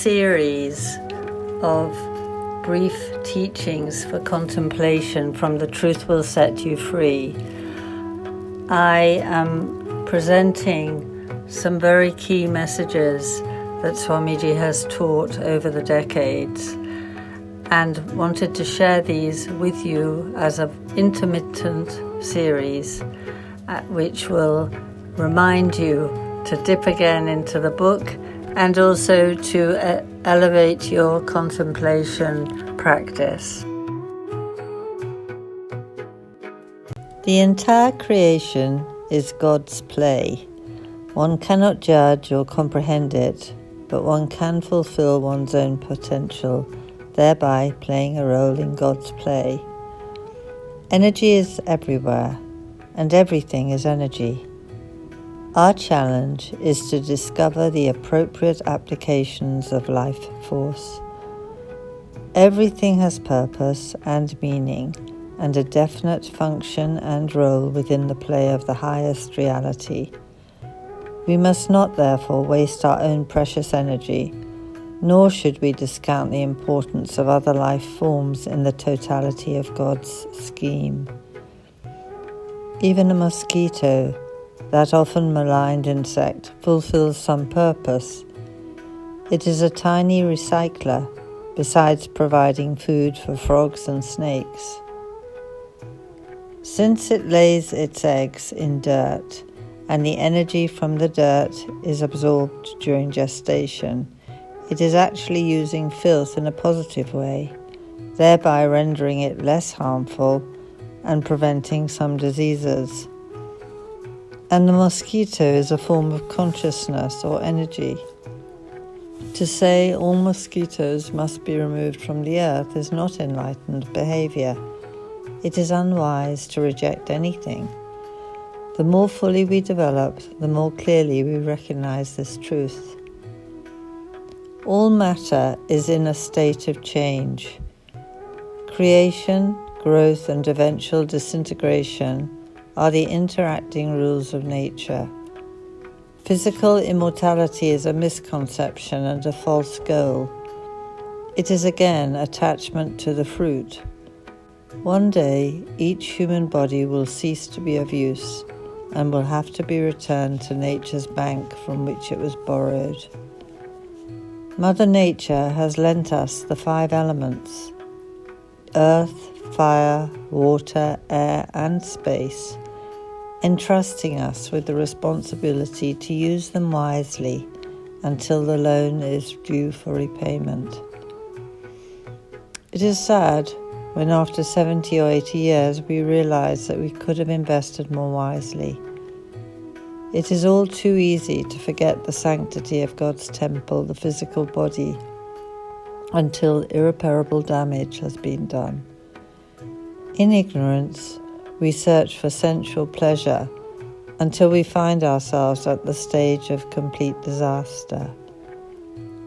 series of brief teachings for contemplation from The Truth Will Set You Free. I am presenting some very key messages that Swamiji has taught over the decades, and wanted to share these with you as an intermittent series, which will remind you to dip again into the book and also to elevate your contemplation practice. The entire creation is God's play. One cannot judge or comprehend it, but one can fulfill one's own potential, thereby playing a role in God's play. Energy is everywhere, and everything is energy. Our challenge is to discover the appropriate applications of life force. Everything has purpose and meaning, and a definite function and role within the play of the highest reality. We must not, therefore, waste our own precious energy, nor should we discount the importance of other life forms in the totality of God's scheme. Even a mosquito, that often maligned insect, fulfills some purpose. It is a tiny recycler, besides providing food for frogs and snakes. Since it lays its eggs in dirt, and the energy from the dirt is absorbed during gestation, it is actually using filth in a positive way, thereby rendering it less harmful and preventing some diseases. And the mosquito is a form of consciousness or energy. To say all mosquitoes must be removed from the earth is not enlightened behavior. It is unwise to reject anything. The more fully we develop, the more clearly we recognize this truth. All matter is in a state of change. Creation, growth, and eventual disintegration are the interacting rules of nature. Physical immortality is a misconception and a false goal. It is again attachment to the fruit. One day, each human body will cease to be of use and will have to be returned to nature's bank from which it was borrowed. Mother Nature has lent us the 5 elements: earth, fire, water, air, and space, entrusting us with the responsibility to use them wisely until the loan is due for repayment. It is sad when after 70 or 80 years we realize that we could have invested more wisely. It is all too easy to forget the sanctity of God's temple, the physical body, until irreparable damage has been done. In ignorance, we search for sensual pleasure until we find ourselves at the stage of complete disaster.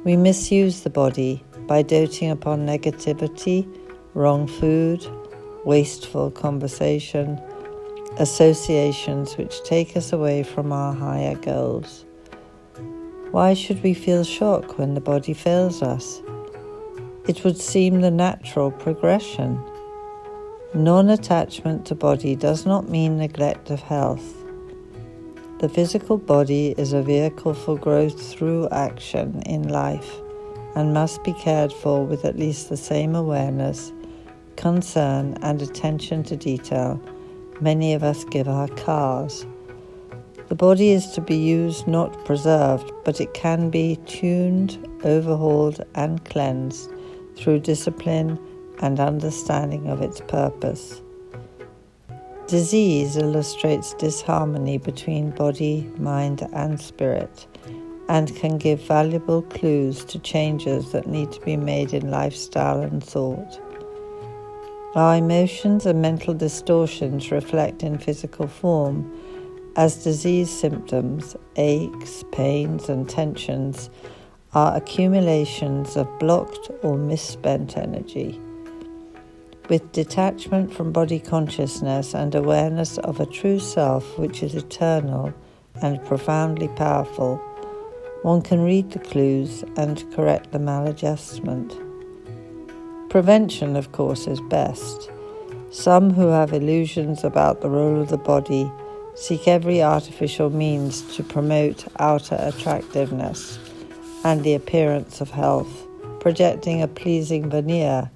We misuse the body by doting upon negativity, wrong food, wasteful conversation, associations which take us away from our higher goals. Why should we feel shock when the body fails us? It would seem the natural progression. Non-attachment to body does not mean neglect of health. The physical body is a vehicle for growth through action in life and must be cared for with at least the same awareness, concern, and attention to detail many of us give our cars. The body is to be used, not preserved, but it can be tuned, overhauled, and cleansed through discipline and understanding of its purpose. Disease illustrates disharmony between body, mind, and spirit, and can give valuable clues to changes that need to be made in lifestyle and thought. Our emotions and mental distortions reflect in physical form as disease symptoms, aches, pains, and tensions are accumulations of blocked or misspent energy. With detachment from body consciousness and awareness of a true self which is eternal and profoundly powerful, one can read the clues and correct the maladjustment. Prevention, of course, is best. Some who have illusions about the role of the body seek every artificial means to promote outer attractiveness and the appearance of health, projecting a pleasing veneer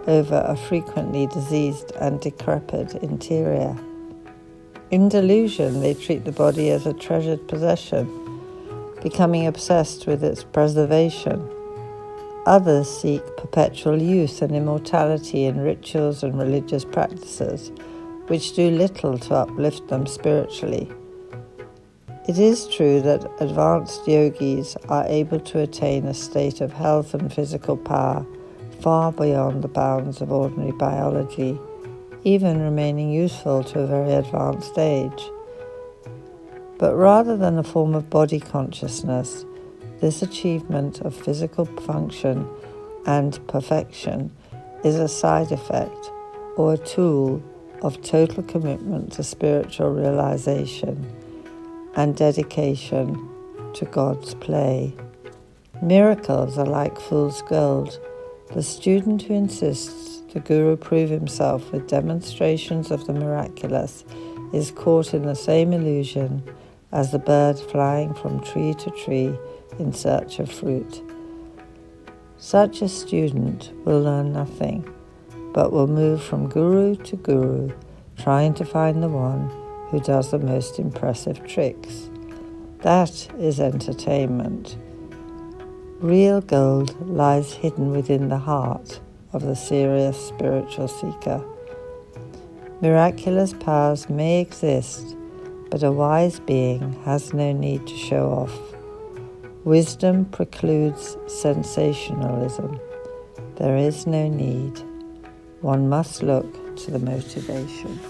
over a frequently diseased and decrepit interior. In delusion, they treat the body as a treasured possession, becoming obsessed with its preservation. Others seek perpetual youth and immortality in rituals and religious practices, which do little to uplift them spiritually. It is true that advanced yogis are able to attain a state of health and physical power far beyond the bounds of ordinary biology, even remaining useful to a very advanced age. But rather than a form of body consciousness, this achievement of physical function and perfection is a side effect or a tool of total commitment to spiritual realization and dedication to God's play. Miracles are like fool's gold. The student who insists the Guru prove himself with demonstrations of the miraculous is caught in the same illusion as the bird flying from tree to tree in search of fruit. Such a student will learn nothing, but will move from guru to guru, trying to find the one who does the most impressive tricks. That is entertainment. Real gold lies hidden within the heart of the serious spiritual seeker. Miraculous powers may exist, but a wise being has no need to show off. Wisdom precludes sensationalism. There is no need. One must look to the motivation.